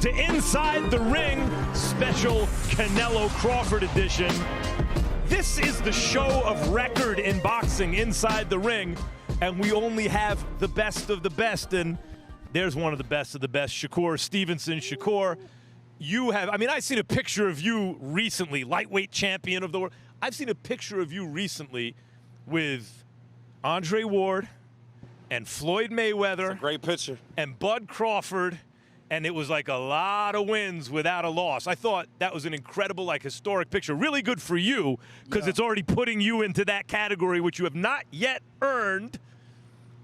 to Inside the Ring, special Canelo Crawford edition. This is the show of record in boxing, Inside the Ring, and we only have the best of the best, and there's one of the best, Shakur Stevenson. Shakur, you have, I've seen a picture of you recently, lightweight champion of the world. I've seen a picture of you recently with Andre Ward and Floyd Mayweather. It's a great picture. And Bud Crawford, and it was like a lot of wins without a loss. I thought that was an incredible, historic picture. Really good for you, because it's already putting you into that category, which you have not yet earned,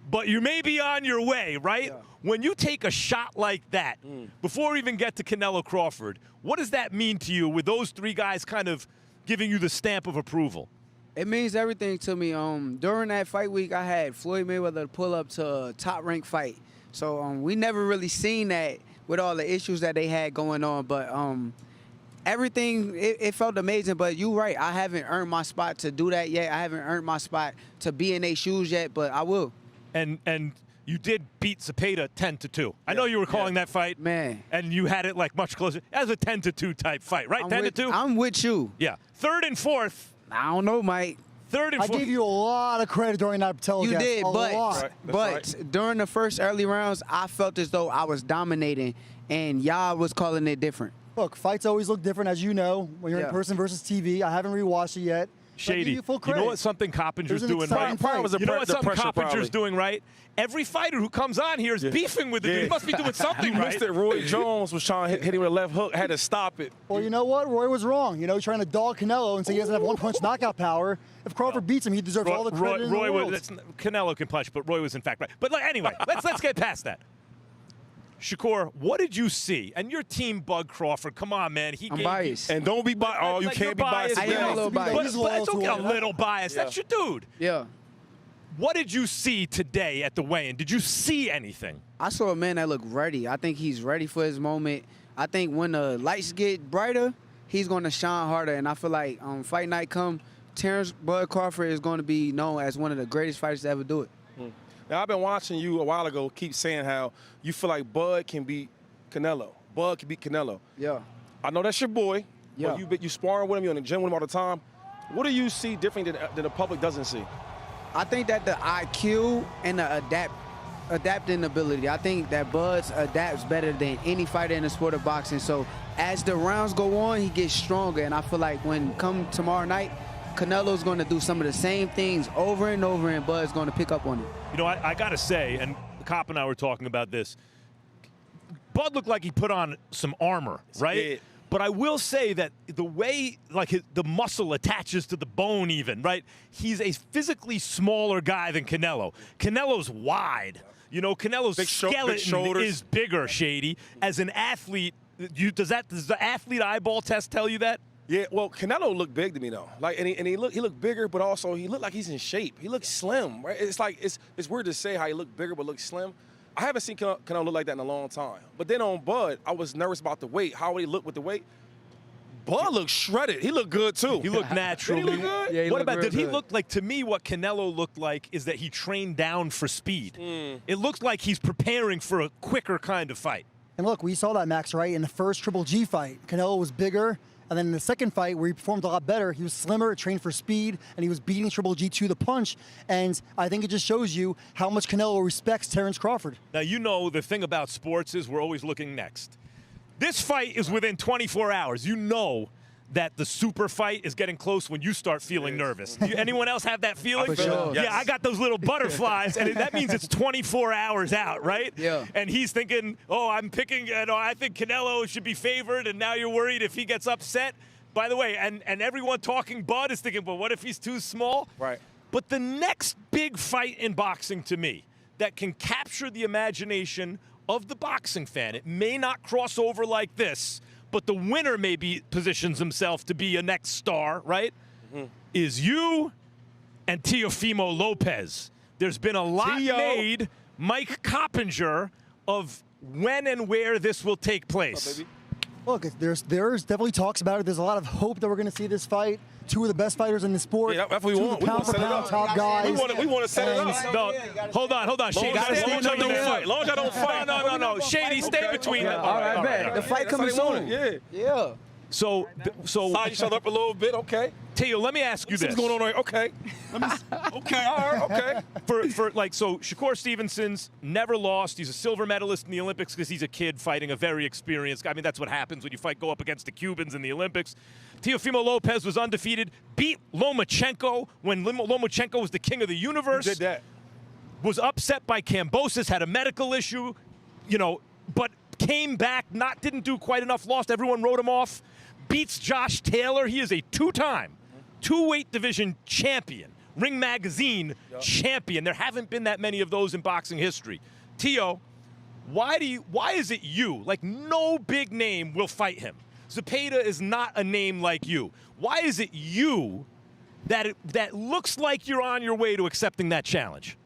but you may be on your way, right? Yeah. When you take a shot like that, before we even get to Canelo Crawford, what does that mean to you with those three guys kind of giving you the stamp of approval? It means everything to me. During that fight week, I had Floyd Mayweather pull up to a top-ranked fight. So we never really seen that with all the issues that they had going on. But everything, it felt amazing. But you're right, I haven't earned my spot to do that yet. I haven't earned my spot to be in their shoes yet, but I will. And you did beat Zepeda 10-2. I know you were calling that fight. Man. And you had it much closer. That was a 10-2 type fight, right? 10-2? I'm with you. Yeah. Third and fourth. I don't know, Mike. Third and fourth. I gave you a lot of credit during that telecast. You did, lot. but during the first early rounds, I felt as though I was dominating, and y'all was calling it different. Look, fights always look different, as you know, when you're in person versus TV. I haven't rewatched it yet. Shady. You know what something Coppinger's doing right? You know what something Coppinger's doing right? Every fighter who comes on here is beefing with the dude. He must be doing something right. Missed it. Roy Jones was trying to hit him with a left hook, had to stop it. Well, you know what? Roy was wrong. Trying to dog Canelo and say he doesn't have one-punch knockout power. If Crawford beats him, he deserves all the credit in the world. Canelo can punch, but Roy was in fact right. But anyway, let's get past that. Shakur, what did you see? And your team, Bud Crawford, come on, man. I'm biased. And don't be biased. Oh, you can't be biased. I am a little biased. But don't get a little biased. Yeah. That's your dude. Yeah. What did you see today at the weigh-in? Did you see anything? I saw a man that looked ready. I think he's ready for his moment. I think when the lights get brighter, he's going to shine harder. And I feel like fight night come, Terrence Bud Crawford is going to be known as one of the greatest fighters to ever do it. Now, I've been watching you a while ago keep saying how you feel like Bud can beat Canelo. Bud can beat Canelo. Yeah. I know that's your boy. Yeah. You sparring with him, you're in the gym with him all the time. What do you see different than the public doesn't see? I think that the IQ and the adapting ability, I think that Bud adapts better than any fighter in the sport of boxing. So as the rounds go on, he gets stronger. And I feel like when come tomorrow night, Canelo's going to do some of the same things over and over, and Bud's going to pick up on it. I got to say, and Cop and I were talking about this, Bud looked like he put on some armor, right? Yeah. But I will say that the way, the muscle attaches to the bone even, right? He's a physically smaller guy than Canelo. Canelo's wide. Canelo's skeleton is bigger, Shady. As an athlete, does the athlete eyeball test tell you that? Yeah, well, Canelo looked big to me though. He looked bigger, but also he looked like he's in shape. He looked slim, right? It's weird to say how he looked bigger but looked slim. I haven't seen Canelo look like that in a long time. But then on Bud, I was nervous about the weight. How would he look with the weight? Bud looked shredded. He looked good too. He looked natural. Did he look good? Yeah, did he look like, to me, what Canelo looked like is that he trained down for speed. It looks like he's preparing for a quicker kind of fight. And look, we saw that, Max, right? In the first Triple G fight, Canelo was bigger. And then in the second fight, where he performed a lot better, he was slimmer, trained for speed, and he was beating Triple G to the punch. And I think it just shows you how much Canelo respects Terrence Crawford. Now, the thing about sports is we're always looking next. This fight is within 24 hours. You know that the super fight is getting close when you start feeling nervous. Anyone else have that feeling? For sure. Yeah, I got those little butterflies, and that means it's 24 hours out, right? Yeah. And he's thinking, I'm picking, I think Canelo should be favored, and now you're worried if he gets upset. By the way, and everyone talking Bud is thinking, but what if he's too small? Right. But the next big fight in boxing to me that can capture the imagination of the boxing fan, it may not cross over like this, but the winner maybe positions himself to be a next star, right? Is you and Teofimo Lopez. There's been a lot made, Mike Coppinger, of when and where this will take place. Look, there's definitely talks about it. There's a lot of hope that we're going to see this fight. Two of the best fighters in the sport. Yeah, that's what we want. We want to set it up. Top guys. We want to set it up. No, hold on. Shady, Long as y'all don't fight. Long as y'all don't fight. No. Shady, stay between them. All right, bet. The fight coming soon. Yeah. So Size each other up a little bit, okay. Teo, let me ask you this. What's going on right? Okay. Okay, all right, okay. So Shakur Stevenson's never lost. He's a silver medalist in the Olympics because he's a kid fighting a very experienced guy. I mean, that's what happens when you go up against the Cubans in the Olympics. Teofimo Lopez was undefeated, beat Lomachenko when Lomachenko was the king of the universe. Who did that? Was upset by Kambosos, had a medical issue, but came back, didn't do quite enough, lost. Everyone wrote him off. Beats Josh Taylor. He is a two-time two-weight division champion, Ring Magazine champion. There haven't been that many of those in boxing history. Teo, why is it you? Like, no big name will fight him. Zepeda is not a name like you. Why is it you that looks like you're on your way to accepting that challenge?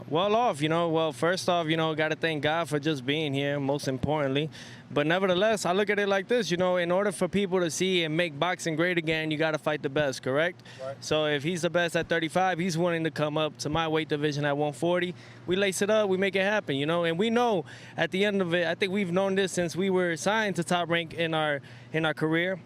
Well, first off, got to thank God for just being here, most importantly. But nevertheless, I look at it like this, in order for people to see and make boxing great again, you got to fight the best, correct? Right. So if he's the best at 35, he's willing to come up to my weight division at 140. We lace it up, we make it happen, and we know at the end of it, I think we've known this since we were signed to Top Rank in our career.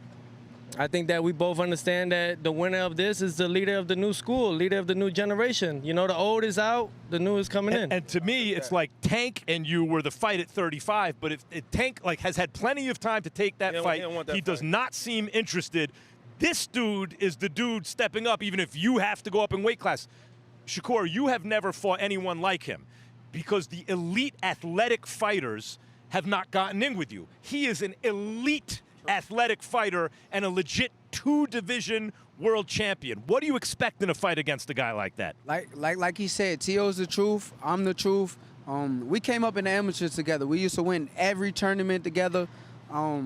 I think that we both understand that the winner of this is the leader of the new school, leader of the new generation. The old is out, the new is coming in. And to me, it's like Tank and you were the fight at 35, but if Tank has had plenty of time to take that fight, he does not seem interested. This dude is the dude stepping up, even if you have to go up in weight class. Shakur, you have never fought anyone like him because the elite athletic fighters have not gotten in with you. He is an elite athletic fighter and a legit two-division world champion. What do you expect in a fight against a guy like that? Like he said, Teo's the truth. I'm the truth. We came up in the amateurs together. We used to win every tournament together. I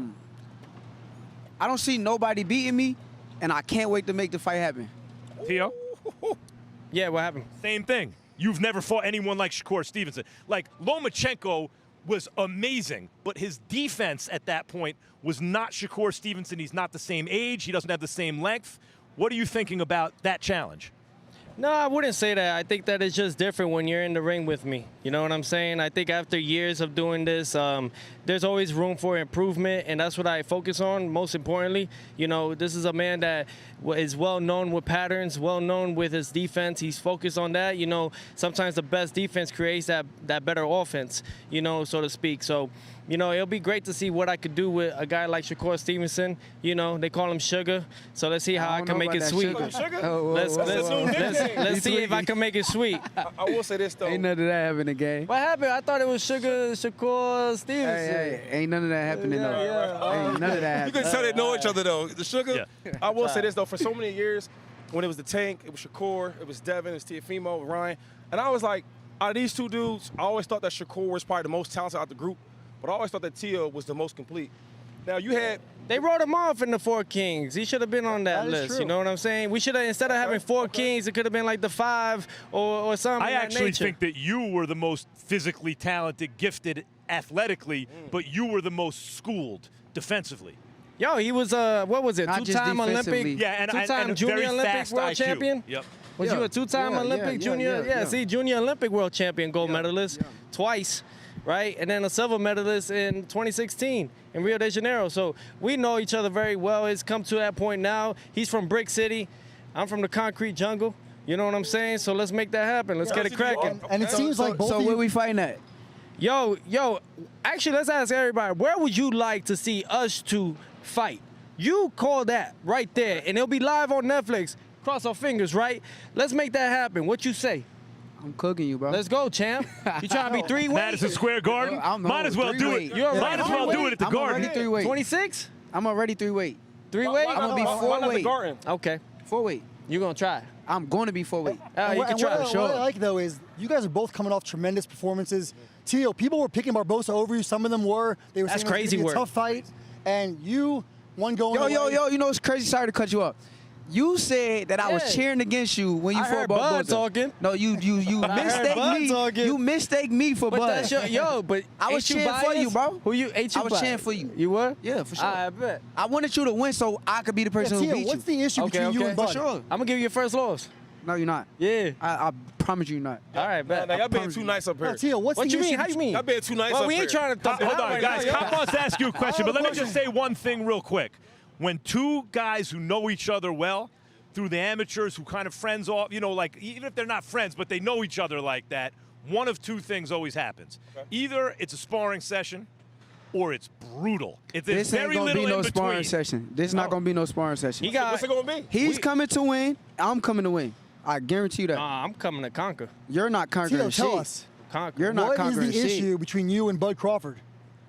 don't see nobody beating me, and I can't wait to make the fight happen. Teo? Yeah, what happened? Same thing. You've never fought anyone like Shakur Stevenson. Like, Lomachenko was amazing, but his defense at that point was not Shakur Stevenson. He's not the same age. He doesn't have the same length. What are you thinking about that challenge? No, I wouldn't say that. I think that it's just different when you're in the ring with me. You know what I'm saying? I think after years of doing this, there's always room for improvement, and that's what I focus on most importantly. This is a man that is well known with patterns, well known with his defense. He's focused on that. Sometimes the best defense creates that better offense, so to speak. So, it'll be great to see what I could do with a guy like Shakur Stevenson. They call him Sugar. So let's see how I can make it sweet. Let's see if I can make it sweet. I will say this, though. Ain't none of that happening, gang. What happened? I thought it was Shakur Stevenson. Hey, ain't none of that happening, though. Ain't none of that happening. You can tell they know each other, though. The Sugar, I will say this, though. For so many years, when it was the Tank, it was Shakur, it was Devin, it was Teofimo, Ryan. And I was like, out of these two dudes, I always thought that Shakur was probably the most talented out of the group. But I always thought that Teo was the most complete. Now, you had... They wrote him off in the Four Kings. He should have been on that list. True. You know what I'm saying? We should have, instead of having four kings, it could have been like the 5 or something. I actually think that you were the most physically talented, gifted athletically, but you were the most schooled defensively. Yo, he was what was it? Two-time Olympic, and two-time Junior Olympic world IQ. champion. Yep. Was you a two-time Olympic junior? See, Junior Olympic world champion, gold medalist twice. Right? And then a silver medalist in 2016 in Rio de Janeiro. So we know each other very well. It's come to that point now. He's from Brick City. I'm from the concrete jungle. You know what I'm saying? So let's make that happen. Let's get it cracking. And it seems like both of you... where we fighting at? Yo, actually, let's ask everybody, where would you like to see us two fight? You call that right there, and it'll be live on Netflix. Cross our fingers, right? Let's make that happen. What you say? I'm cooking you, bro. Let's go, champ. You trying to be 3-weight? Madison Square Garden? Might as well do it. Might as well do it at the Garden. I'm already 3-weight. 26? I'm already 3-weight. 3-weight? I'm going to be 4-weight. Okay. 4-weight. You going to try? I'm going to be 4-weight. You can try. What I like, though, is you guys are both coming off tremendous performances. Teo, people were picking Barbosa over you. Some of them were. They were That's saying crazy it was work. a tough fight. And you, one going Yo, you know what's crazy? Sorry to cut you off. You said that I was Yeah. cheering against you when you I fought heard Bud Bud Booker. talking. No, you I heard mistake Bud me. talking. You mistake me for But Bud. that's your, but I was ain't you cheering for biased? you, bro. Who you? Ain't you I was biased? cheering for you. You were? Yeah, for sure. I bet. I wanted you to win so I could be the person who Tia, beat what's you. the issue Okay, between you okay. and For Bud? sure. I'm gonna give you your first loss. No, you're not. Yeah. I promise you not. All right, bet. Now, y'all being promise too you. nice up here. No, Tia, what's What the you issue? mean? How you mean? Y'all being too nice Well, up we ain't here. trying to thump it Hold out on, right guys. now. Cop wants to ask you a question, I but have let a me just say one thing real quick. When two guys who know each other well, through the amateurs who kind of friends off, you know, like even if they're not friends, but they know each other like that, one of two things always happens. Either it's a sparring session or it's brutal. There's This ain't very gonna little be no in sparring between. session. This is not gonna be no sparring session. He got. What's it gonna be? He's coming to win. I'm coming to win. I guarantee you that. I'm coming to conquer. You're not conquering Tia, tell shit. us. Conquer. You're not What is conquering the shit. issue between you and Bud Crawford?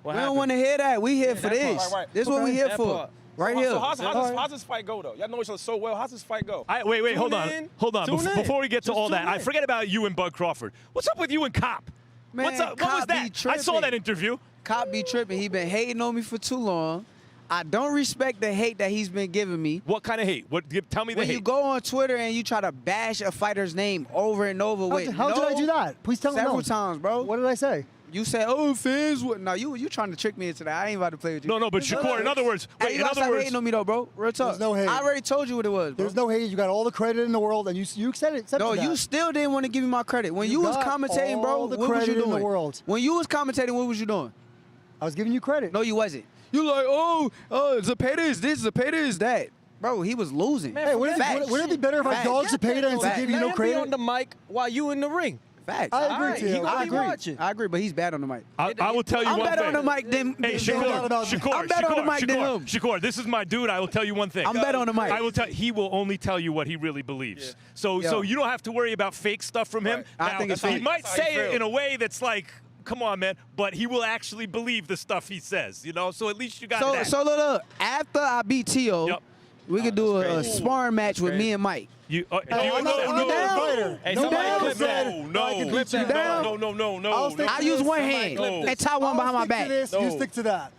What We don't happened? want to hear that. We here for that part. this. Right. This is what we Okay. here That for. part. Right So here. how's this fight go, though? Y'all know each other so well. How's this fight go? Wait, hold Tune on. in. Hold on. Tune in. Before we get to Just all that, tune I in. forget about you and Bud Crawford. What's up with you and Cop? Man, What's up? What was Cop be that? I saw tripping. that interview. Cop be tripping. He been hating on me for too long. I don't respect the hate that he's been giving me. What kind of hate? Tell me the When hate. you go on Twitter and you try to bash a fighter's name over and over with How did I do that? Please tell me. several No. times, bro. What did I say? You said, "Oh, fans would." No, you trying to trick me into that. I ain't about to play with you. No, but Shakur, in other words, Hey, wait, you in gotta other stop words, hating on me though, bro. Real talk. There's no hate. I already told you what it was, bro. There's no hate. You got all the credit in the world, and you said it. No, you still didn't want to give me my credit. When you was got commentating, bro, all the what was credit you in the doing? world. When you was commentating, what was you doing? I was giving you credit. No, you wasn't. You like, Zepeda is this, Zepeda is that. Bro, he was losing. Hey, wouldn't it be better if I Facts. dogged Zepeda and Facts. give you Let no him be credit? on the mic while you in the ring. Facts. I agree, All right, Tia. he gonna I be agree. watching. I agree, but he's bad on the mic. I will tell you I'm one better thing. on the mic than Hey, no doubt Shakur, about it. I'm better on the mic than him. Shakur, this is my dude. I will tell you one thing. I'm better on the mic. I will tell. He will only tell you what he really believes. So Yo. you don't have to worry about fake stuff from him. Right. I Now, think it's he fake. might That's how say you it feel. in a way that's like, "Come on, man," but he will actually believe the stuff he says. You know, so at least you got that. So look, after I beat T.O., Yep. we could do a crazy. sparring match with crazy. me and Mike. You, Hey, I'm not a fighter. Hey, No somebody doubt. clip that. I can no, beat you down. no. I'll stick I to use this. one Somebody hand clip this. and tie one behind my I'll stick back. to this. You No. stick to that.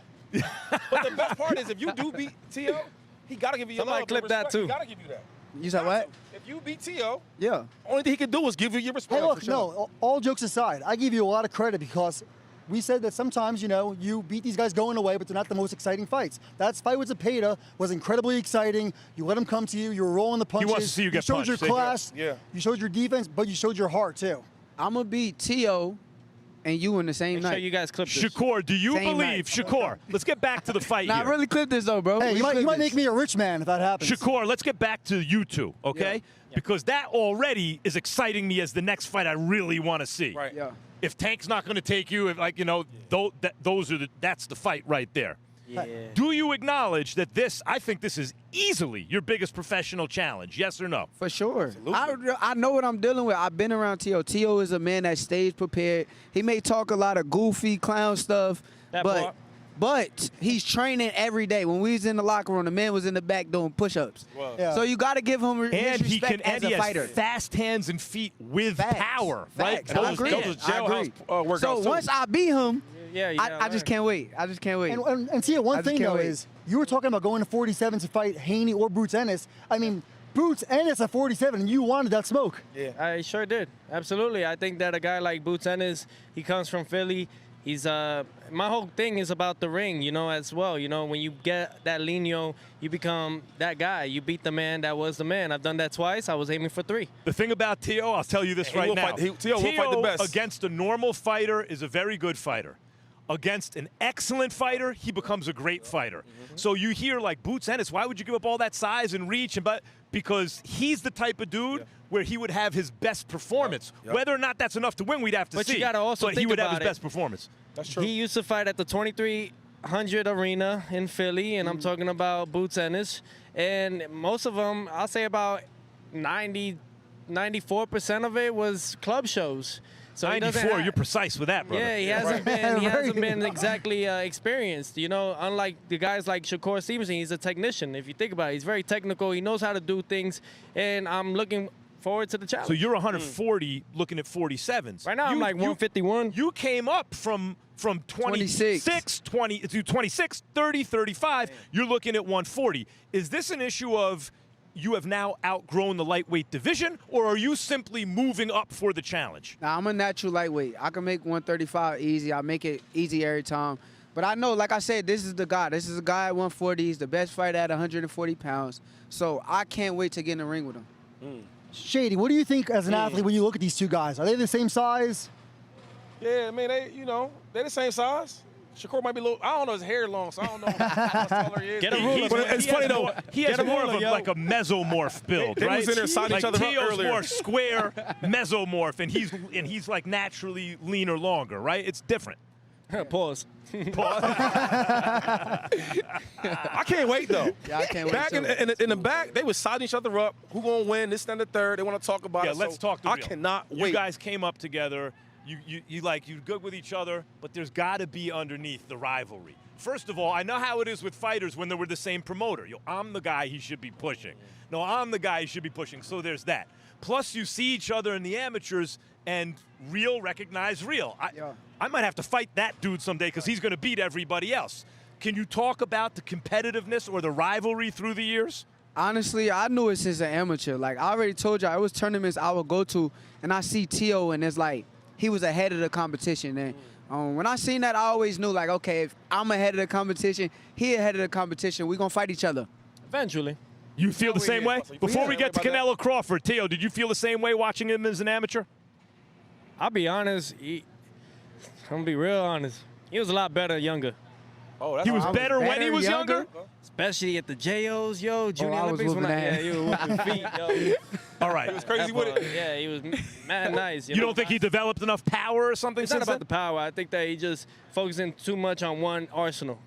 But the best part is if you do beat T.O., he got to give you your Somebody love. clip and that respect. too. He got to give you that. You said what? If you beat T.O., Yeah. only thing he can do is give you your respect. Hey, look, for sure. no, all jokes aside, I give you a lot of credit because we said that sometimes, you beat these guys going away, but they're not the most exciting fights. That fight with Zepeda was incredibly exciting. You let him come to you. You were rolling the punches. wants to see you get showed punched. your Say that. class. Yeah. You showed your defense, but you showed your heart, too. I'm going to beat T.O. and you in the same Make night. sure you guys clip this. Shakur, do you Same believe night. Shakur? Let's get back to the fight Nah, here. really clip this though, bro. Hey, you Really might clip make this. me a rich man if that happens. Shakur, let's get back to you two, okay? Because that already is exciting me as the next fight I really want to see. Right. Yeah. If Tank's not going to take you, that's the fight right there. Yeah. Do you acknowledge that I think this is easily your biggest professional challenge? Yes or no? For sure. I know what I'm dealing with. I've been around T.O. T.O. is a man that's stage prepared. He may talk a lot of goofy clown stuff, That but part. but he's training every day. When we was in the locker room, the man was in the back doing push-ups. Well, Yeah. So you got to give him his And he respect can as and he a fighter. has fast hands and feet with Facts. power, right? Facts. I agree. those I jailhouse agree. workouts, So too. once I beat him, Yeah, I just can't wait. I just can't wait. And Tia, I one just thing, can't though, wait. is you were talking about going to 47 to fight Haney or Boots Ennis. I mean, Boots Ennis at 47, and you wanted that smoke. Yeah. I sure did. Absolutely. I think that a guy like Boots Ennis, he comes from Philly. He's my whole thing is about the ring, as well. When you get that lean, you become that guy. You beat the man that was the man. I've done that twice. I was aiming for 3. The thing about T.O., I'll tell you this He right will now. fight- T.O. will fight the best. Against a normal fighter is a very good fighter. Against an excellent fighter, he becomes a great fighter. So you hear like Boots Ennis, why would you give up all that size and reach? Because he's the type of dude where he would have his best performance. Yep. Whether or not that's enough to win, we'd have to But see. you gotta also but he think would have his about it. best performance. That's true. He used to fight at the 2300 arena in Philly, and I'm talking about Boots Ennis. And most of them, I'll say about 94% of it was club shows. So he doesn't 94, have- you're precise with that, brother. Yeah, he hasn't been. He Very hasn't been good. exactly experienced. Unlike the guys like Shakur Stevenson, he's a technician. If you think about it, he's very technical. He knows how to do things, and I'm looking forward to the challenge. So you're 140 looking at 47s. Right now, I'm like 151. You came up from 26, 20 to 26, 30, 35. You're looking at 140. Is this an issue of, you have now outgrown the lightweight division, or are you simply moving up for the challenge? Now, I'm a natural lightweight. I can make 135 easy. I make it easy every time. But I know, like I said, this is the guy. This is a guy at 140. He's the best fighter at 140 pounds. So I can't wait to get in the ring with him. Shady, what do you think as an athlete when you look at these two guys? Are they the same size? Yeah, I mean, they're the same size. Shakur might be a little, I don't know, his hair long, so I don't know how much taller he is. Get a ruler. But it's funny, though. He has more of ruler, a mesomorph build, They right? was in there signing like each other up Teo's earlier. more square mesomorph, and he's like naturally leaner, longer, right? It's different. Pause. I can't wait, though. Yeah, I can't wait. Back too. in the back, they was siding each other up. Who gonna win? This and the third. They want to talk about Yeah, it. let's so talk the I real. cannot You wait. guys came up together. You're good with each other, but there's got to be underneath the rivalry. First of all, I know how it is with fighters when they were the same promoter. I'm the guy he should be pushing. No, I'm the guy he should be pushing. So there's that. Plus, you see each other in the amateurs, and real recognize real. I might have to fight that dude someday because he's going to beat everybody else. Can you talk about the competitiveness or the rivalry through the years? Honestly, I knew it since an amateur. Like, I already told you, it was tournaments I would go to, and I see Tio, and it's like, he was ahead of the competition. And when I seen that, I always knew, like, okay, if I'm ahead of the competition, he ahead of the competition, we're going to fight each other. Eventually. You feel the same way? Before we get to about that. Canelo Crawford, Tio, did you feel the same way watching him as an amateur? I'll be honest. I'm going to be real honest. He was a lot better younger. Oh, that's He was I was better when he better was younger? Especially at the JOs, Junior I was Olympics. whooping ass. Yeah, you were whooping feet, yo. All right. crazy with it. Yeah, he was mad nice. You don't think he developed enough power or something It's not since about the power. I think that he just focusing too much on one arsenal.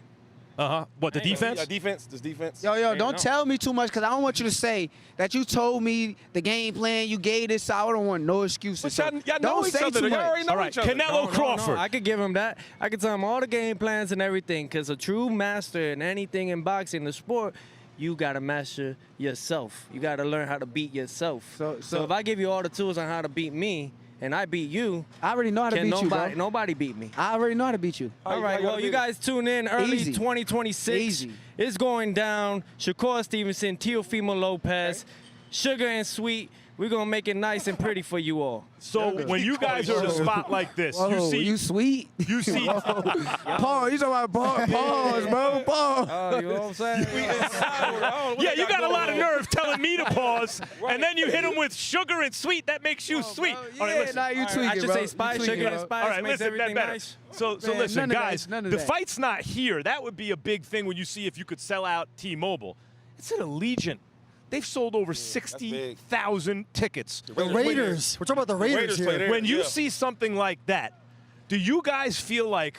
Uh-huh. What, the defense? Yeah, defense. This defense. Yo, don't no. tell me too much, because I don't want you to say that you told me the game plan, you gave this, so I don't want no excuses. But So y'all know don't each say other. too Y'all already much. know All right, each other. Canelo Crawford. I could give him that. I could tell him all the game plans and everything, because a true master in anything in boxing, the sport, you got to master yourself. You got to learn how to beat yourself. So if I give you all the tools on how to beat me, and I beat you, I already know how to can beat you, bro. nobody beat me. I already know how to beat you. All right, well, you guys tune in early Easy. 2026. Easy. It's going down. Shakur Stevenson, Teofimo Lopez, Sugar and Sweet. We're going to make it nice and pretty for you all. So when you guys are in a spot like this, You sweet? you see Paul, you talking about pause, bro, pause. Oh, you know what I'm saying? Yeah, you got a lot of nerve telling me to pause, and then you hit him with sugar and sweet. That makes you sweet. All right, listen. nah, you tweaking, I should bro. say spice, You tweaking, sugar, bro. and spice All right, makes listen, that everything better. nice. So Man, listen, none of that, guys, none of the that. fight's not here. That would be a big thing when you see if you could sell out T-Mobile. It's at Allegiant. They've sold over 60,000 tickets. The Raiders. We're talking about the Raiders Raiders play here. there. When you Yeah. see something like that, do you guys feel like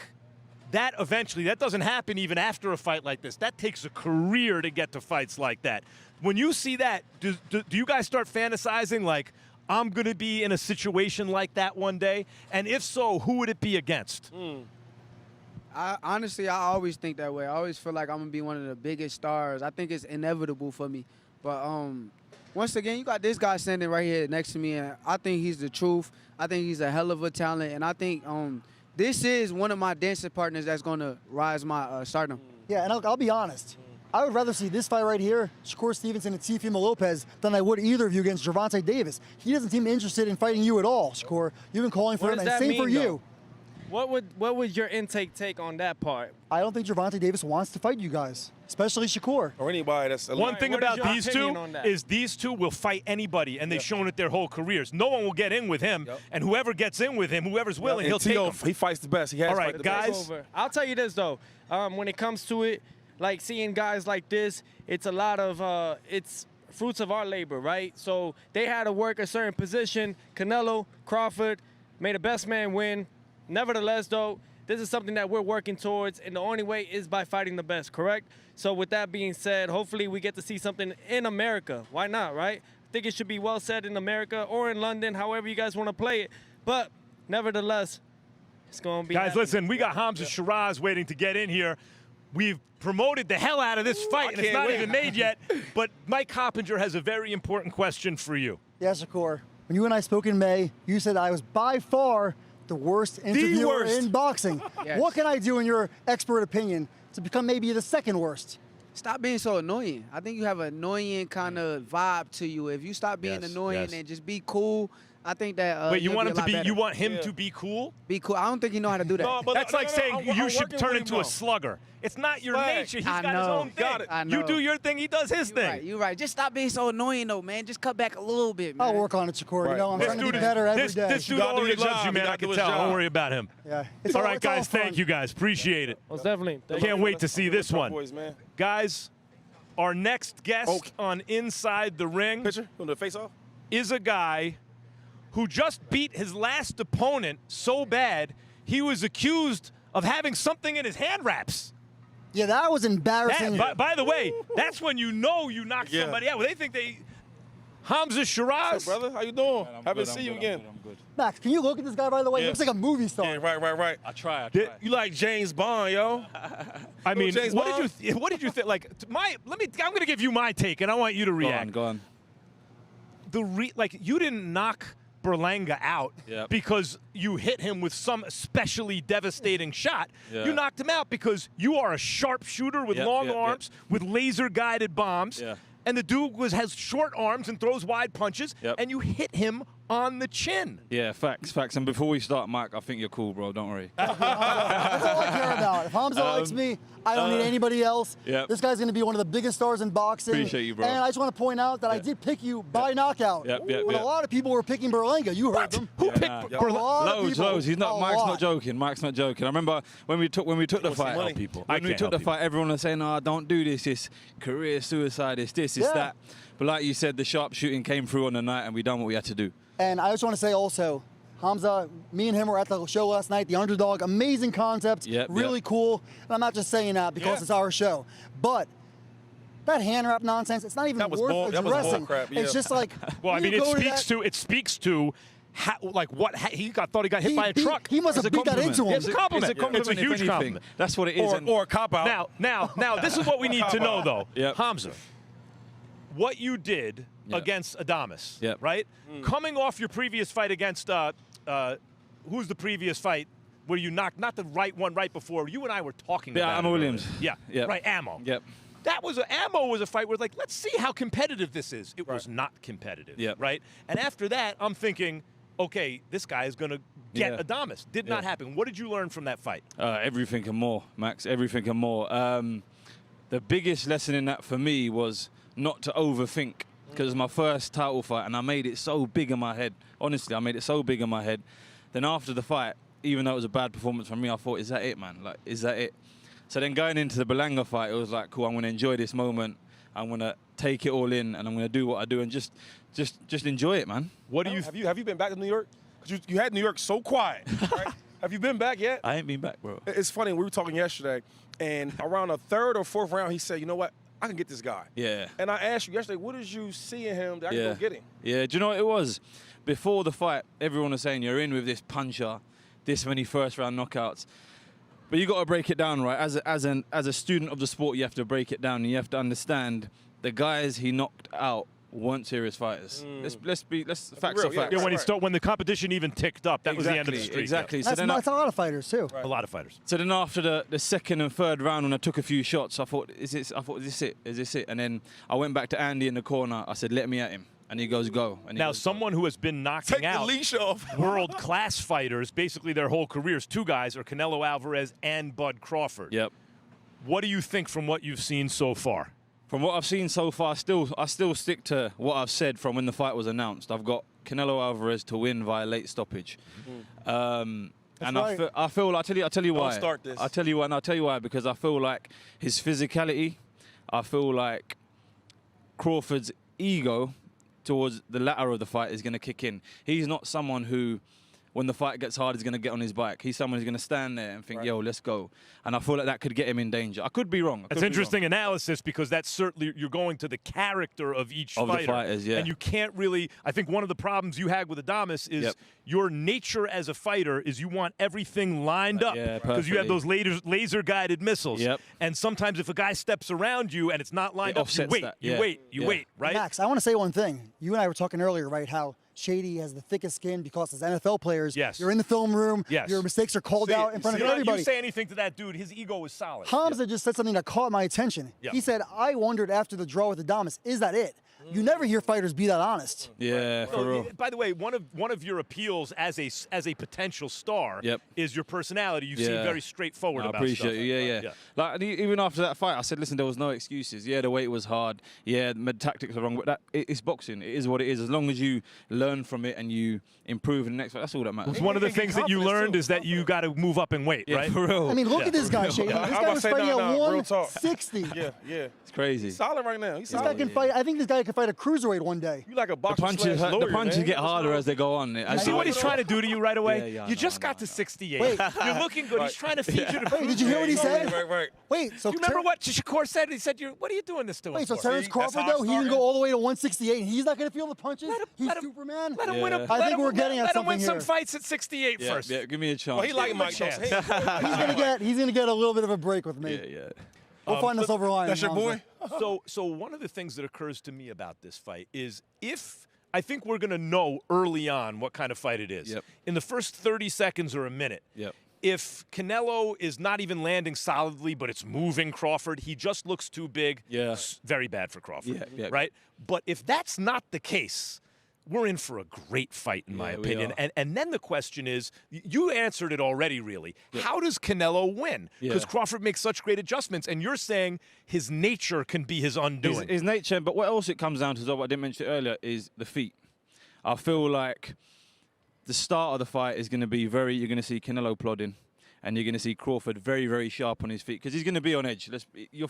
that eventually, that doesn't happen even after a fight like this? That takes a career to get to fights like that. When you see that, do you guys start fantasizing like, I'm going to be in a situation like that one day? And if so, who would it be against? Honestly, I always think that way. I always feel like I'm going to be one of the biggest stars. I think it's inevitable for me. But once again, you got this guy standing right here next to me, and I think he's the truth. I think he's a hell of a talent, and I think this is one of my dancing partners that's going to rise my stardom. Yeah, and I'll be honest. I would rather see this fight right here, Shakur Stevenson and Teofimo Lopez, than I would either of you against Gervonta Davis. He doesn't seem interested in fighting you at all, Shakur. You've been calling for What him, does and that same mean, for you. though? What would your intake take on that part? I don't think Gervonta Davis wants to fight you guys, especially Shakur. Or anybody that's One thing what is about your these opinion two on that? is these two will fight anybody, and they've shown it their whole careers. No one will get in with him, and whoever gets in with him, whoever's willing, he'll take him. He fights the best. He has All right, fight the guys. best. Over. I'll tell you this though, when it comes to it, like seeing guys like this, it's a lot of it's fruits of our labor, right? So they had to work a certain position. Canelo, Crawford, may the best man win. Nevertheless, though, this is something that we're working towards, and the only way is by fighting the best, correct? So with that being said, hopefully we get to see something in America. Why not, right? I think it should be well said in America or in London, however you guys want to play it. But nevertheless, it's going to be Guys, happening. listen, we got Hamza Shiraz waiting to get in here. We've promoted the hell out of this fight, and it's can't not wait. even made yet. But Mike Coppinger has a very important question for you. Yeah, Shakur. When you and I spoke in May, you said I was by far the worst interviewer worst. in boxing. Yes. What can I do, in your expert opinion, to become maybe the second worst? Stop being so annoying. I think you have an annoying kind of vibe to you. If you stop being Yes, annoying yes. and just be cool, I think that. Wait, you you'll want be him a to lot be? better. You want him to be cool? Be cool. I don't think you know how to do that. No, but That's like saying I'm you should working turn with into him, a though. slugger. It's not your Flag. nature. He's I got his know. own thing. Got it. I You know. do your thing. He does his You're thing. right. You're right. Just stop being so annoying, though, man. Just cut back a little bit, man. I'll work on it, Shakur. Right. You know, I'm This trying to dude be is- better every this, day. This dude You gotta do already your loves job. you, You man. gotta I do can his tell. job. Don't worry about him. Yeah. All right, it's all guys. Thank fun. you, guys. Appreciate it. Most definitely. Thank Can't you. wait to see this one. Boys, man. Guys, our next guest Okay. on Inside the Ring Picture from the face off. is a guy who just beat his last opponent so bad he was accused of having something in his hand wraps. Yeah, that was embarrassing. By the way, that's when you know you knocked Yeah. somebody out. Well, they think they. Hamza Shiraz. What's up, brother? How you doing? I'm Haven't good, seen I'm you good, again. I'm good. Max, can you look at this guy, by the way? He Yeah. looks like a movie star. Yeah, right. I try. You like James Bond, yo? I mean, James what Bond? did you think? Like, I'm going to give you my take, and I want you to react. Go on. You didn't knock Berlanga out Yep. because you hit him with some especially devastating shot. Yeah. You knocked him out because you are a sharpshooter with Yep, long yep, arms, with laser-guided bombs. Yeah. And the dude has short arms and throws wide punches, Yep. and you hit him on the chin. Yeah, facts. And before we start, Mike, I think you're cool, bro. Don't worry. That's all I care about. If Hamza likes me, I don't need anybody else. Yep. This guy's going to be one of the biggest stars in boxing. Appreciate you, bro. And I just want to point out that I did pick you by knockout. Yep, But a lot of people were picking Berlanga. You heard them. Who picked nah. A Berlanga? lot of people. Loads. He's not. A Mike's lot. not joking. Mike's not joking. I remember when we took the fight. money. People. I When we can't took the help fight, everyone was saying, "Oh, don't do this. It's career suicide. It's this. It's Yeah. that." But like you said, the sharpshooting came through on the night, and we done what we had to do. And I just want to say also, Hamza, me and him were at the show last night, The Underdog. Amazing concept. Yep, really yep. cool. And I'm not just saying that because Yeah. it's our show. But that hand wrap nonsense, it's not even That was worth bull- that was addressing. bull crap, yeah. It's just like, Well, I when mean, you it go speaks that- to how, thought he got hit by a truck. He must It's have a beat that compliment. into him. It's a compliment. It's a compliment. It's a if huge anything. compliment. That's what it is. Or a cop out. Now, this is what we need to know, though. Yep. Hamza, what you did Yep. against Adames, Yep. right? Coming off your previous fight against, who's the previous fight where you knocked, not the right one right before, you and I were talking Yeah, about Ammo it Williams. earlier. Yeah, Yep. right, Ammo. Yep. Ammo was a fight where, like, let's see how competitive this is. It was not competitive, Yep. right? And after that, I'm thinking, okay, this guy is going to get Yeah. Adames. Did not Yeah. happen. What did you learn from that fight? Everything and more, Max. Everything and more. The biggest lesson in that for me was not to overthink, because it was my first title fight, and I made it so big in my head. Honestly, I made it so big in my head. Then after the fight, even though it was a bad performance from me, I thought, is that it, man? Like, is that it? So then going into the Berlanga fight, it was like, cool, I'm going to enjoy this moment. I'm going to take it all in, and I'm going to do what I do and just enjoy it, man. What do you Have you been back to New York? 'Cause you had New York so quiet, right? Have you been back yet? I ain't been back, bro. It's funny. We were talking yesterday, and around the third or fourth round, he said, "You know what? I can get this guy." Yeah. And I asked you yesterday, what did you see in him that I can go get him? Yeah, do you know what it was? Before the fight, everyone was saying you're in with this puncher, this many first round knockouts. But you got to break it down, right? As a student of the sport, you have to break it down, and you have to understand the guys he knocked out weren't serious fighters. Let's facts real, are yeah. facts. Yeah, when the competition even ticked up, that was the end of the streak. Exactly. yeah. So then That's a lot of fighters, too. A lot of fighters. So then after the second and third round, when I took a few shots, I thought, is this it? Is this it? And then I went back to Andy in the corner. I said, let me at him. And he goes, go. And he Now, goes, go. someone who has been knocking Take the out leash off. world-class fighters, basically their whole careers, two guys are Canelo Alvarez and Bud Crawford. Yep. What do you think from what you've seen so far? From what I've seen so far, I still stick to what I've said from when the fight was announced. I've got Canelo Alvarez to win via late stoppage. And right. I feel, I'll tell you why. Don't start this. I'll tell you why, and I'll tell you why, because I feel like his physicality, I feel like Crawford's ego towards the latter of the fight is going to kick in. He's not someone who, when the fight gets hard, is going to get on his bike. He's someone who's going to stand there and think, yo, let's go. And I feel like that could get him in danger. I could be wrong. That's interesting analysis, because that's certainly, you're going to the character of each Of the fighter. fighters, yeah. And you can't really, I think one of the problems you had with Adames is Yep. your nature as a fighter is you want everything lined up. Yeah, because you have perfectly. those laser-guided missiles. Yep. And sometimes if a guy steps around you and it's not lined It up, you offsets wait, that. you Yeah, wait, you yeah. wait, right? Max, I want to say one thing. You and I were talking earlier, right, how Shady has the thickest skin because as NFL players, Yes. you're in the film room, Yes. your mistakes are called out in front of everybody. You say anything to that dude, his ego is solid. Hamza just said something that caught my attention. Yeah. He said, I wondered after the draw with Adames, is that it? You never hear fighters be that honest. Yeah, for real. By the way, one of your appeals as a potential star is your personality. You seem very straightforward about appreciate stuff. it. Yeah. Like and even after that fight, I said, listen, there was no excuses. Yeah, the weight was hard. Yeah, the tactics are wrong, but it's boxing. It is what it is. As long as you learn from it and you improve in the next fight, that's all that matters. One of the things that you learned is that you got to move up in weight, right? For real. I mean, look at this guy, Shady. This guy was fighting at 160. Yeah. It's crazy. He's solid right now. He's This guy solid. can fight. I think this guy could fight a cruiserweight one day. You like a The boxer punches, slash lawyer, the punches man. get harder as they go on. You see what he's trying to do to you right away? Yeah, you just got to 68. Wait. You're looking good. He's trying to feed you to Wait, did you hear what he said? Right. Wait, so You remember what Shakur said? He said, "What are you doing this to him Wait, so for?" Terrence Crawford though, he didn't go all the way to 168, and he's not going to feel the punches. He's Superman. Let him win a. I think we're getting at Let him win something some here. fights at 68 Yeah, first. yeah, give me a chance. Well, he like Mike chance. Tyson. He's gonna get a little bit of a break with me. Yeah. We'll find the silver lining. That's your boy? So one of the things that occurs to me about this fight is if I think we're going to know early on what kind of fight it is. Yep. In the first 30 seconds or a minute. Yep. If Canelo is not even landing solidly, but it's moving Crawford, he just looks too big. Yeah. Very bad for Crawford. Yeah. Right? But if that's not the case, we're in for a great fight, in my Yeah, we opinion. are. And then the question is, you answered it already, really. How does Canelo win? Because Yeah. Crawford makes such great adjustments, and you're saying his nature can be his undoing. His nature, but what else it comes down to, what I didn't mention earlier, is the feet. I feel like the start of the fight is going to be you're going to see Canelo plodding, and you're going to see Crawford very, very sharp on his feet, because he's going to be on edge. You're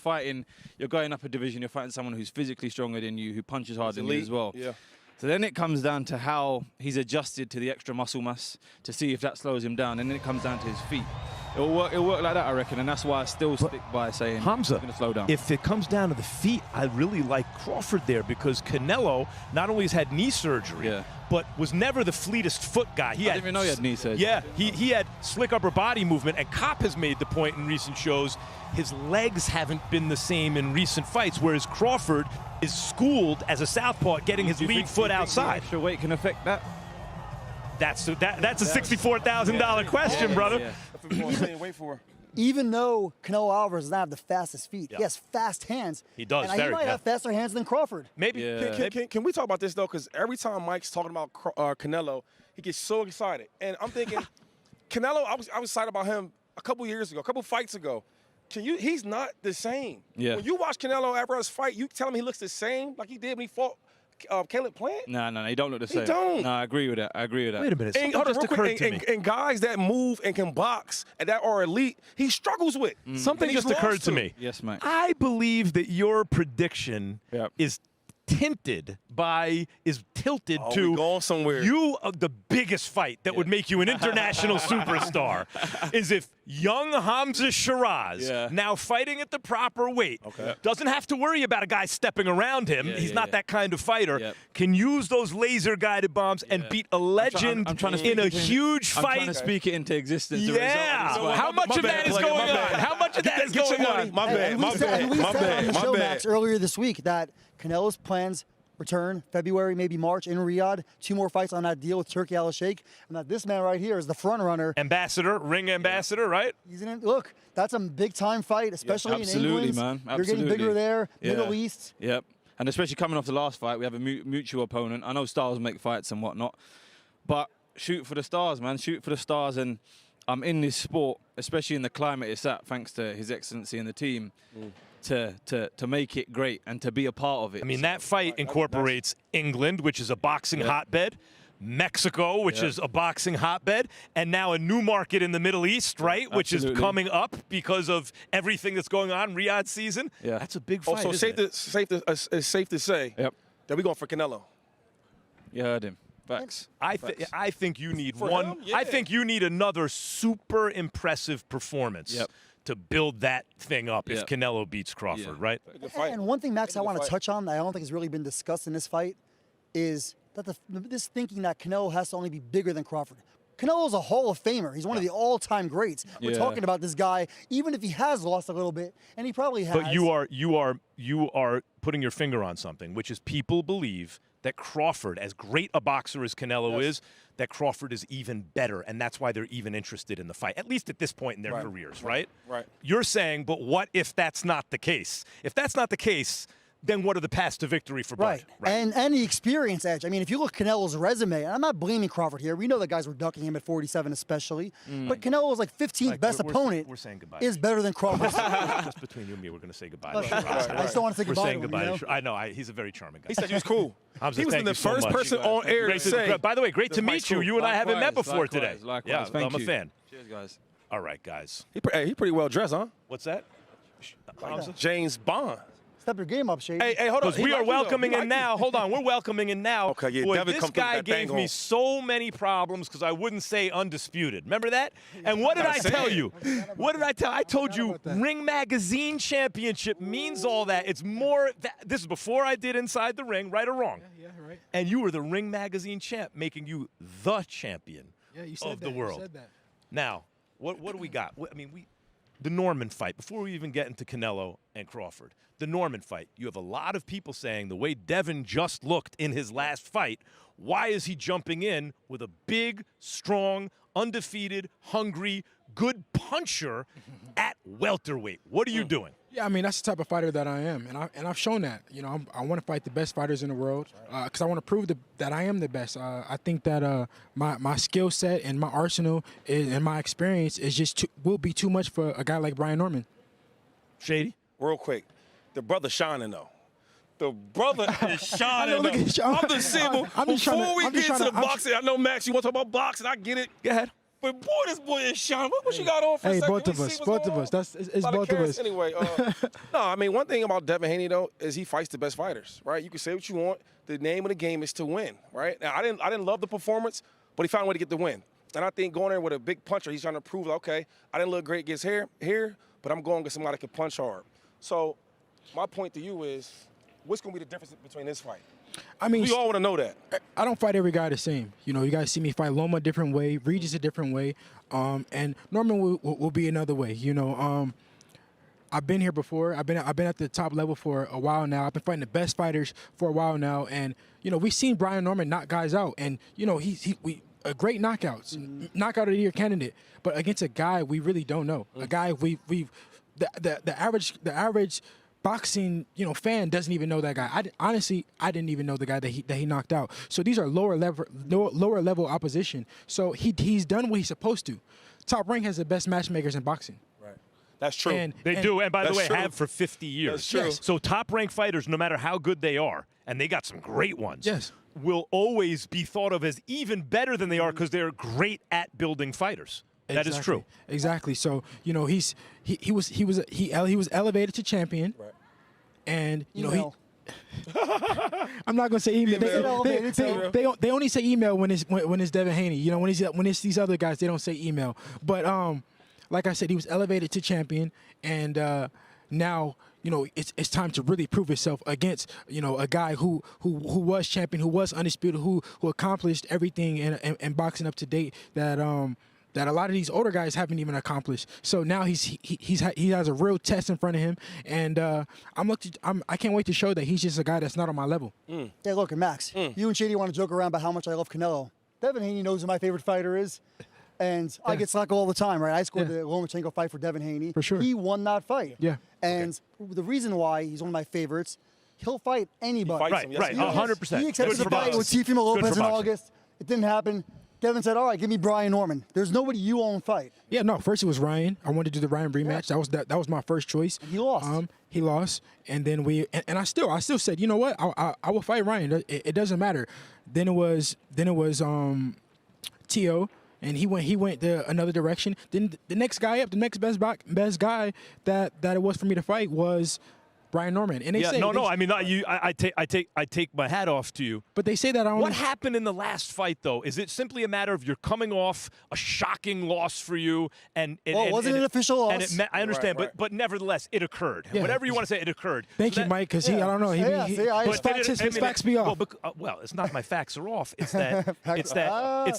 going up a division, you're fighting someone who's physically stronger than you, who punches harder than you as well. Yeah. So then it comes down to how he's adjusted to the extra muscle mass to see if that slows him down, and then it comes down to his feet. It'll work like that, I reckon, and that's why I still stick by saying Hamza, he's going to slow down. if it comes down to the feet, I really like Crawford there, because Canelo not only has had knee surgery, but was never the fleetest foot guy. I didn't even know he had knee surgery. Yeah, he had slick upper body movement, and Kopp has made the point in recent shows his legs haven't been the same in recent fights, whereas Crawford is schooled as a southpaw at getting his Do you lead think foot the outside. extra weight can affect that? That's a $64,000 question, brother. Yeah. That's what we're saying. Wait for. Even though Canelo Alvarez does not have the fastest feet, Yeah. he has fast hands. He does, And he very, might yeah. have faster hands than Crawford. Maybe. Yeah. Can we talk about this though? Because every time Mike's talking about Canelo, he gets so excited, and I'm thinking, Canelo. I was excited about him a couple fights ago. He's not the same. Yeah. When you watch Canelo Alvarez fight, you tell him he looks the same like he did when he fought Caleb Plant. No, he don't look the same. don't. No, I agree with that. Wait a minute. And, Something just real quick, occurred to me. and guys that move and can box and that are elite, he struggles with. Something And he's just occurred lost to me. Yes, mate. I believe that your prediction Yep. is tilted Oh, to we going somewhere. the biggest fight that would make you an international superstar is if young Hamza Shiraz, now fighting at the proper weight, doesn't have to worry about a guy stepping around him. He's not that kind of fighter. Yep. Can use those laser guided bombs and beat a legend I'm trying to in a speak it huge I'm fight. trying to speak it into existence. Yeah. How much of that is going on? How much of that is Get your going money. on? My bad. And we said on the show, Max, earlier this week that Canelo's plans return February, maybe March in Riyadh. 2 more fights on that deal with Turki Al-Sheikh. And that this man right here is the front runner. Ambassador, ring ambassador, right? He's in it. Look, that's a big time fight, especially absolutely, in England. man. You're getting Absolutely. bigger there, Yeah. Middle East. Yep. And especially coming off the last fight, we have a mutual opponent. I know stars make fights and whatnot, but shoot for the stars, man. Shoot for the stars. And I'm in this sport, especially in the climate it's at, thanks to His Excellency and the team, to make it great and to be a part of it. I mean, that fight incorporates England, which is a boxing hotbed, Mexico, which is a boxing hotbed, and now a new market in the Middle East, right, which is absolutely. coming up because of everything that's going on, Riyadh season. Yeah. That's a big fight, So isn't it? it's safe to say Yep. that we're going for Canelo. You heard him. Facts. I think you need For one. him? Yeah. I think you need another super impressive performance Yep. to build that thing up if Yep. Canelo beats Crawford, Yeah. right? Good fight. And one thing, Max, I want to fight. touch on that I don't think has really been discussed in this fight is that this thinking that Canelo has to only be bigger than Crawford. Canelo's a Hall of Famer. He's one of the all-time greats. We're Yeah. talking about this guy, even if he has lost a little bit, and he probably has. But you are putting your finger on something, which is people believe that Crawford, as great a boxer as Canelo is, that Crawford is even better, and that's why they're even interested in the fight, at least at this point in their careers, right? Right. You're saying, but what if that's not the case? If that's not the case, then what are the paths to victory for Bud? Right. And the experience edge. I mean, if you look at Canelo's resume, and I'm not blaming Crawford here. We know the guys were ducking him at 47 especially. But Canelo's like 15th best opponent we're saying goodbye. is better than Crawford. Just between you and me, we're going to say goodbye. I just don't want to say We're goodbye saying to him, goodbye. you know? I know. He's a very charming guy. He said he was cool. Hamza, He was thank the you so first much. person on air to say. By the way, great to meet you. cool. You and I haven't met Likewise, before today. likewise. Yeah, Thank I'm a you. fan. Cheers, guys. All right, guys. He pretty well dressed, huh? What's that? Hamza? James Bond. Step your game up, Shady. Hey, hold on. Because we are welcoming in now. Hold on, we're welcoming in now. Okay, yeah, Boy, Devin this come through guy with that gave bang me on. so many problems because I wouldn't say undisputed. Remember that? And what did I tell you? What did I tell? I told you Ring Magazine Championship means all that. It's more. This is before I did Inside the Ring, right or wrong? Yeah, right. And you were the Ring Magazine champ, making you the champion Yeah, you said of that. the world. You said that. Now, what do we got? The Norman fight, before we even get into Canelo and Crawford, the Norman fight, you have a lot of people saying the way Devin just looked in his last fight, why is he jumping in with a big, strong, undefeated, hungry, good puncher at welterweight? What are you doing? Yeah, I mean that's the type of fighter that I am, and I've shown that. You know, I want to fight the best fighters in the world because I want to prove that I am the best. I think that my skill set and my arsenal and my experience is will be too much for a guy like Brian Norman. Shady? Real quick. The brother shining, though. The brother is shining, look at you. though. I'm just saying, I'm just trying to- before we I'm get just into trying the to- boxing, I know, Max, you want to talk about boxing. I get it. Go ahead. But, boy, this boy is shining. What you got on for a Hey, second? both Let of me us, see what's both going of us. on. It's Lot of both of carrots. us. Anyway, no, I mean, one thing about Devin Haney, though, is he fights the best fighters, right? You can say what you want. The name of the game is to win, right? Now, I didn't love the performance, but he found a way to get the win. And I think going there with a big puncher, he's trying to prove, okay, I didn't look great against here, but I'm going against somebody that can punch hard. So my point to you is, what's going to be the difference between this fight? I mean, We all want to know that. I don't fight every guy the same. You know, you guys see me fight Loma a different way, Regis a different way, and Norman will be another way. You know, I've been here before. I've been at the top level for a while now. I've been fighting the best fighters for a while now, and you know, we've seen Brian Norman knock guys out, and you know, we a great knockouts, knockout of the year candidate, but against a guy we really don't know, a guy the average boxing, you know, fan doesn't even know that guy. Honestly, I didn't even know the guy that he knocked out. So these are lower level opposition. So he's done what he's supposed to. Top Rank has the best matchmakers in boxing. Right. That's true. They do, and by the That's way, true. have for 50 years. That's true. Yes. So top-ranked fighters, no matter how good they are, and they got some great ones, Yes. will always be thought of as even better than they are because they're great at building fighters. That is true. Exactly. So you know, he was elevated to champion, Right. and you know Email. I'm not gonna say email. Email. They only say email when it's Devin Haney. You know, when it's these other guys, they don't say email. But like I said, he was elevated to champion, and now you know it's time to really prove himself against you know a guy who was champion, who was undisputed, who accomplished everything in boxing up to date that a lot of these older guys haven't even accomplished. So now he has a real test in front of him, and I can't wait to show that he's just a guy that's not on my level. Yeah, look, Max, you and Shady want to joke around about how much I love Canelo. Devin Haney knows who my favorite fighter is, and I get slack all the time, right? I scored the Lomachenko fight for Devin Haney. For sure. He won that fight. Yeah. And the reason why he's one of my favorites, he'll fight anybody. He fights him, yes, Right, he does. 100%. He accepted Good the for fight boxing. with Teofimo Good Lopez for in boxing. August. It didn't happen. Devin said, all right, give me Brian Norman. There's nobody you won't fight. Yeah, no. First it was Ryan. I wanted to do the Ryan rematch. That was my first choice. And he lost. He lost, and then I still said, you know what? I will fight Ryan. It doesn't matter. Then it was Tio, and he went another direction. Then the next guy up, the next best guy that it was for me to fight was Brian Norman. And they say no. I mean, I take my hat off to you. But they say that I only. What happened in the last fight, though? Is it simply a matter of you're coming off a shocking loss for you, and it wasn't an official loss. I understand, Right. but nevertheless, it occurred. Yeah. Whatever you want to say, it occurred. Thank you, Mike, because I don't know. His facts be off. Well, it's not my facts are off. It's that it's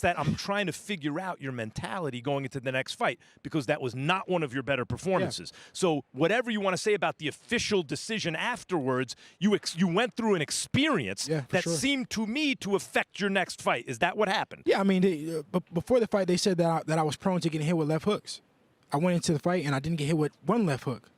that I'm trying to figure out your mentality going into the next fight, because that was not one of your better performances. Yeah. So whatever you want to say about the official decision afterwards, you went through an experience that seemed to me to affect your next fight. Is that what happened? Yeah, I mean, before the fight, they said that I was prone to getting hit with left hooks. I went into the fight and I didn't get hit with one left hook.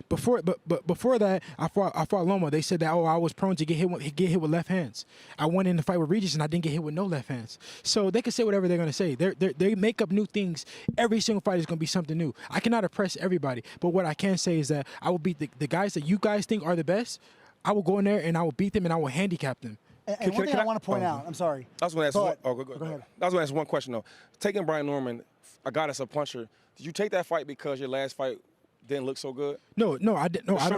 Before that, I fought Loma. They said that I was prone to get hit with left hands. I went in the fight with Regis and I didn't get hit with no left hands. So they can say whatever they're gonna say. They make up new things. Every single fight is gonna be something new. I cannot impress everybody, but what I can say is that I will beat the guys that you guys think are the best. I will go in there and I will beat them and I will handicap them. And one thing I want to point out, I'm sorry. I was going to ask. Go Go ahead. I was going to ask one question though. Taking Brian Norman, a guy that's a puncher. Did you take that fight because your last fight didn't look so good? No, I didn't. No, I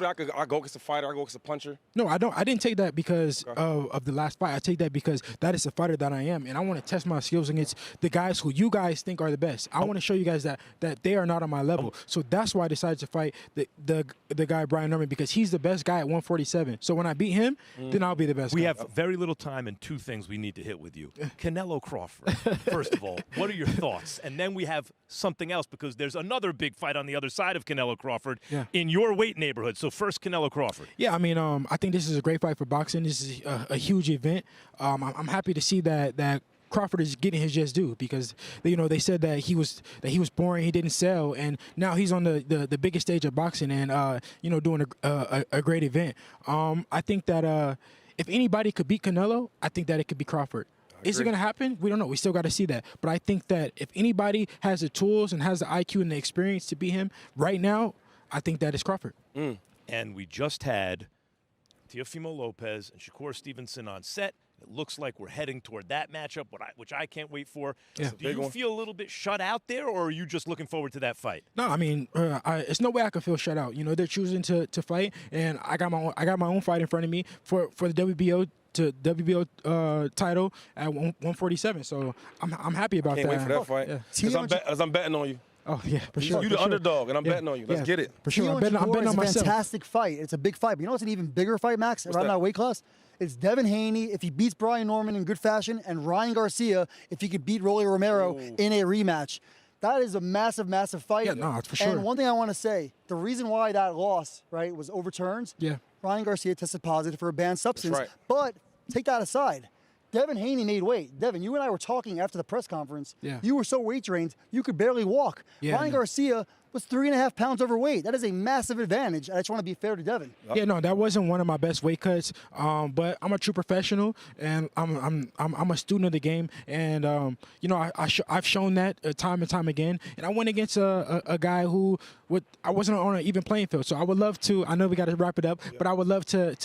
go against a fighter. I go against a puncher. No, I don't. I didn't take that because of the last fight. I take that because that is the fighter that I am, and I want to test my skills against the guys who you guys think are the best. I want to show you guys that they are not on my level. So that's why I decided to fight the guy Brian Norman, because he's the best guy at 147. So when I beat him, then I'll be the best. We have very little time and two things we need to hit with you. Canelo Crawford. First of all, what are your thoughts? And then we have something else, because there's another big fight on the other side of Canelo Crawford in your weight neighborhood. So first, Canelo Crawford. Yeah, I mean, I think this is a great fight for boxing. This is a huge event. I'm happy to see that Crawford is getting his just due, because they said that he was boring, he didn't sell, and now he's on the biggest stage of boxing and doing a great event. I think that if anybody could beat Canelo, I think that it could be Crawford. Is it going to happen? We don't know. We still got to see that. But I think that if anybody has the tools and has the IQ and the experience to beat him right now, I think that is Crawford. And we just had Teofimo Lopez and Shakur Stevenson on set. It looks like we're heading toward that matchup, which I can't wait for. Yeah. Do you feel a little bit shut out there, or are you just looking forward to that fight? No, I mean, it's no way I can feel shut out. They're choosing to fight, and I got my own fight in front of me for the WBO title at 147. So I'm happy about that. Can't wait for that fight. Because I'm betting on you. Oh yeah, for sure. You're the underdog, and I'm betting on you. Let's get it. For sure. Tio I'm betting Shakur on is a myself. fantastic fight. It's a big fight. But you know what's an even bigger fight, Max, around that weight class? It's Devin Haney if he beats Brian Norman in good fashion, and Ryan Garcia if he could beat Rolly Romero in a rematch. That is a massive, massive fight. Yeah, no, it's for sure. And one thing I want to say, the reason why that loss, right, was overturned, Ryan Garcia tested positive for a banned substance. Right. But take that aside. Devin Haney made weight. Devin, you and I were talking after the press conference. Yeah. You were so weight trained, you could barely walk. Yeah, Ryan Garcia was 3.5 pounds overweight. That is a massive advantage. I just want to be fair to Devin. Yeah, no, that wasn't one of my best weight cuts. But I'm a true professional, and I'm a student of the game, and I've shown that time and time again. And I went against a guy who I wasn't on an even playing field. So I would love to. I know we got to wrap it up, but I would love to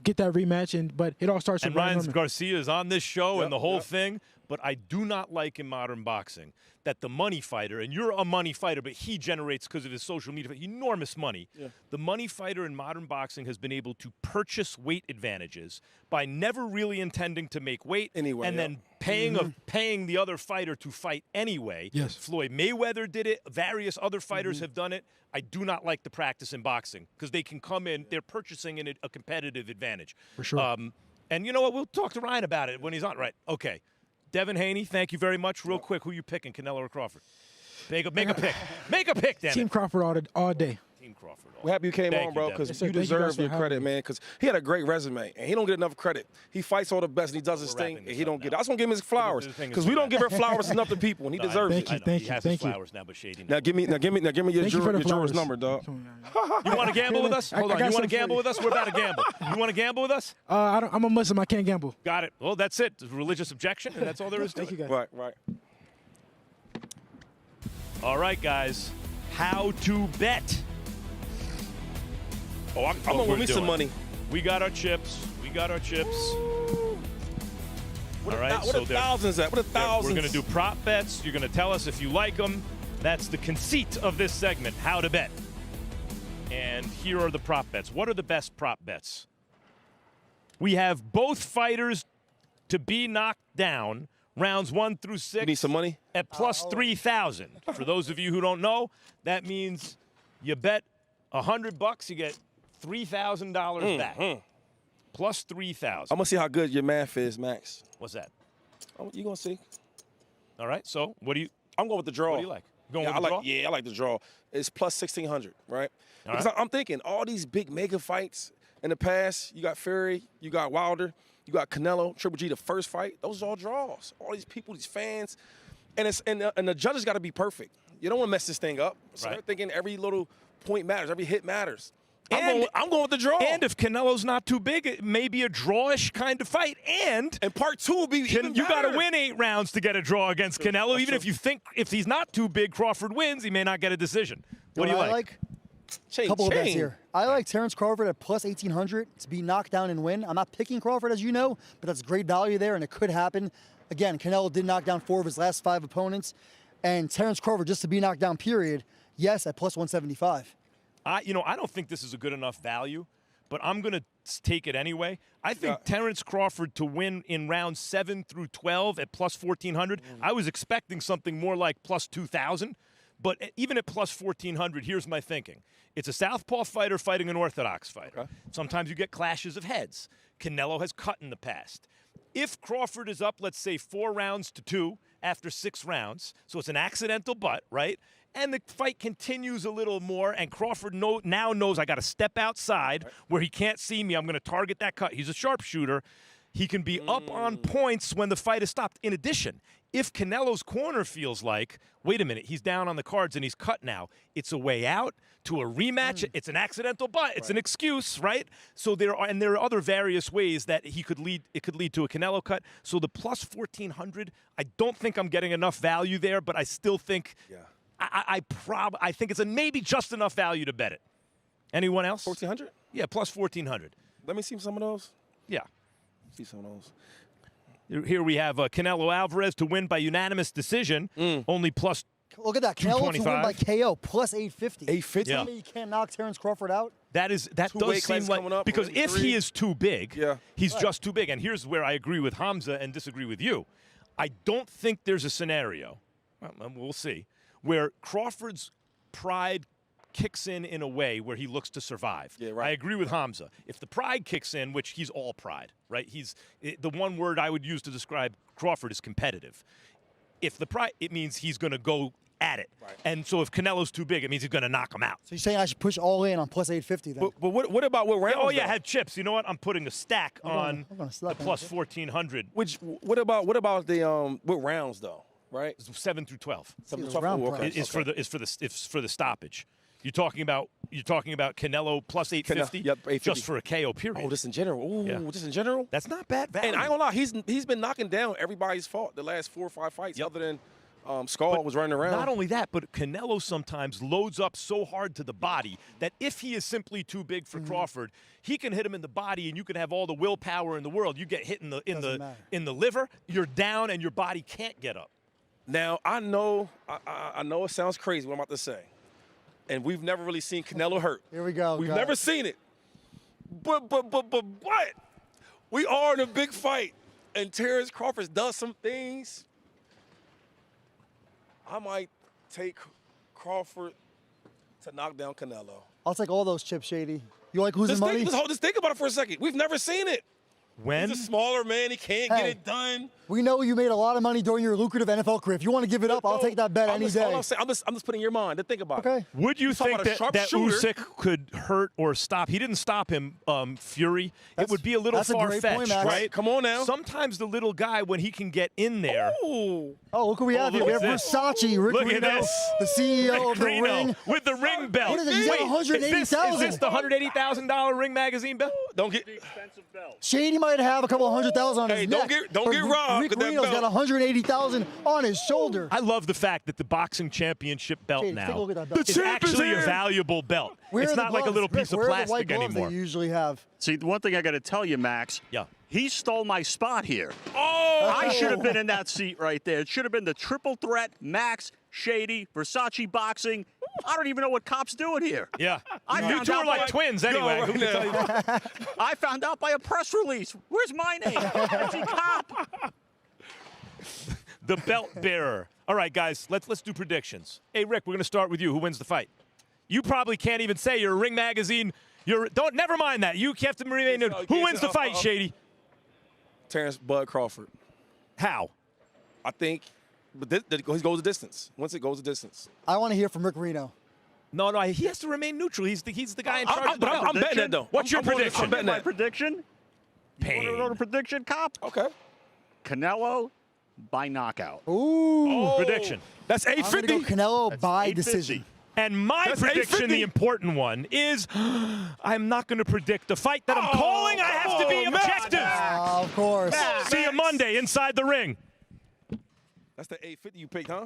get that rematch. But it all starts with Ryan Garcia is on this show and the whole thing. But I do not like in modern boxing that the money fighter, and you're a money fighter, but he generates, because of his social media, enormous money. Yeah. The money fighter in modern boxing has been able to purchase weight advantages by never really intending to make weight anyway, and then paying the other fighter to fight anyway. Yes. Floyd Mayweather did it. Various other fighters have done it. I do not like the practice in boxing, because they can come in, they're purchasing in a competitive advantage. For sure. And you know what? We'll talk to Ryan about it when he's on. Right. Okay. Devin Haney, thank you very much. Real quick, who you picking, Canelo or Crawford? Make a pick. Make a pick, damn it. Team Crawford all day. Team Crawford. We're happy you came on, bro, because you deserve your credit, man, because he had a great resume, and he don't get enough credit. He fights all the best, and he does his thing, and he don't get it. I just want to give him his flowers, because we don't give our flowers enough to people, and he deserves it. Thank you. He has his flowers now, but shady. Now give me your juror's number, dog. You want to gamble with us? Hold on. You want to gamble with us? We're about to gamble. You want to gamble with us? I'm a Muslim. I can't gamble. Got it. Well, that's it. It's a religious objection, and that's all there is to it. Thank you, guys. Right. All right, guys. How to bet. Oh, I'm going to win me some money. We got our chips. What All right, are thousands at? What are thousands? We're going to do prop bets. You're going to tell us if you like them. That's the conceit of this segment, How to Bet. And here are the prop bets. What are the best prop bets? We have both fighters to be knocked down, rounds 1 through 6. You need some money? At plus 3,000. For those of you who don't know, that means you bet $100, you get $3,000 back. Plus 3,000. I'm gonna see how good your math is, Max. What's that? Oh, you gonna see? All right. So what do you? I'm going with the draw. What do you like? Going Yeah, with the draw? I like the draw. It's plus 1,600, right? All Because right. I'm thinking all these big mega fights in the past. You got Fury, you got Wilder, you got Canelo, Triple G. The first fight, those are all draws. All these people, these fans, and the judges got to be perfect. You don't want to mess this thing up. So Right. they're thinking every little point matters, every hit matters. And- I'm going with the draw. And if Canelo's not too big, it may be a drawish kind of fight. And part 2 will be even you got to better. win 8 rounds to get a draw against Canelo. Even if you think if he's not too big, Crawford wins, he may not get a decision. What do you I like? Chain, Couple of bets chain. here. I like Terrence Crawford at plus 1,800 to be knocked down and win. I'm not picking Crawford, as you know, but that's great value there, and it could happen. Again, Canelo did knock down 4 of his last 5 opponents, and Terrence Crawford just to be knocked down, period, yes, at plus 175. I don't think this is a good enough value, but I'm going to take it anyway. I think Terrence Crawford to win in rounds 7 through 12 at plus 1,400. I was expecting something more like plus 2,000, but even at plus 1,400, here's my thinking. It's a southpaw fighter fighting an orthodox fighter. Okay. Sometimes you get clashes of heads. Canelo has cut in the past. If Crawford is up, let's say 4 rounds to 2 after 6 rounds, so it's an accidental butt, right? And the fight continues a little more, and Crawford now knows I got to step outside where he can't see me. I'm going to target that cut. He's a sharpshooter. He can be up on points when the fight is stopped. In addition, if Canelo's corner feels like, wait a minute, he's down on the cards and he's cut now, it's a way out to a rematch. It's an accidental butt. It's an excuse, right? So there are other various ways that it could lead to a Canelo cut. So the plus 1,400, I don't think I'm getting enough value there, but I still think I think it's a maybe just enough value to bet it. Anyone else? 1,400? Yeah, plus 1,400. Let me see some of those. Yeah. See some of those. Here we have Canelo Alvarez to win by unanimous decision, only plus. Look at that. Canelo to win 225. by KO, plus 850. 850? Yeah. Tell me you can't knock Terrence Crawford out? That Two does weight seem classes like coming up, because maybe if 3. he is too big, he's Right. just too big. And here's where I agree with Hamza and disagree with you. I don't think there's a scenario, we'll see, where Crawford's pride kicks in a way where he looks to survive. Yeah, right. I agree with Hamza. If the pride kicks in, which he's all pride, right? The one word I would use to describe Crawford is competitive. If the pride, it means he's going to go at it. Right. And so if Canelo's too big, it means he's going to knock him out. So you're saying I should push all in on plus 850 then? But what about what rounds? Oh yeah, I though? had chips. You know what? I'm putting a stack on I'm gonna the stack on plus it. 1,400. What about the what rounds though? Right? 7 through 12. Seven to those 12? round Oh, okay. price. Is for the stoppage. You're talking about Canelo plus 850, yep, 850. just for a KO period. Oh, just in general. Ooh, Yeah. just in general. That's not bad value. And I ain't gonna lie, he's been knocking down everybody's fault the last 4 or 5 fights, other than Skull was running around. Not only that, but Canelo sometimes loads up so hard to the body that if he is simply too big for Crawford, he can hit him in the body, and you can have all the willpower in the world. You get hit in Doesn't matter. the liver, you're down, and your body can't get up. Now I know it sounds crazy what I'm about to say, and we've never really seen Canelo hurt. Here we go, We've guys. never seen it. But what? We are in a big fight, and Terrence Crawford does some things. I might take Crawford to knock down Canelo. I'll take all those chips, Shady. You like losing money? Just think about it for a second. We've never seen it. When He's a smaller man. He can't get Hey. it done. We know you made a lot of money during your lucrative NFL career. If you want to give it up, I'll take that bet any All day. I'm saying, I'm just putting your mind to think about Okay. it. would you talking think about a that sharpshooter. Usyk could hurt or stop? He didn't stop him, Fury. It would be a little that's a great point, far-fetched, Max. right? Come on now. Sometimes the little guy, when he can get in there. Ooh. Oh, look what we have here. look We at have this. Versace, Rick Look at Reno, this. the CEO of the Reno ring. with the ring belt. What is it? He's got Wait, $180,000. Is this the $180,000 Ring Magazine belt? Don't get. Shady might have a couple of $100,000 on his Hey, neck. don't get robbed Rick with that Reno's belt. got $180,000 on his shoulder. I love the fact that the boxing championship belt Shady, take a now look at that belt. is The champ is actually a here. valuable belt. Where It's are the not like a gloves? little Rick, piece of where are the white plastic gloves anymore. They usually have. See, the one thing I got to tell you, Max. Yeah. He stole my spot here. Oh. I should have been in that seat right there. It should have been the triple threat, Max, Shady, Versace Boxing, I don't even know what Cop's doing here. Yeah. I You found two are out like by- twins anyway. Who can tell you that? I found out by a press release. Where's my name? Jesse Cop. The belt bearer. All right, guys, let's do predictions. Hey, Rick, we're going to start with you. Who wins the fight? You probably can't even say you're a Ring Magazine. Never mind that. You have to remain. Who wins the fight, Shady? Terrence Bud Crawford. How? I think, but he goes the distance. Once it goes the distance. I want to hear from Rick Reno. No, he has to remain neutral. He's the guy in charge. of the I'm betting that though. What's your prediction? I'm betting My that. prediction? Pain. You want to know the prediction, Cop? Okay. Canelo by knockout. Ooh. Prediction. That's I'm going to go 850. Canelo by 850. decision. And my That's prediction, 850. the important one, is I'm not going to predict the fight that I'm calling. I have to be objective. Of course. See you Monday inside the ring. That's the 850 you picked, huh?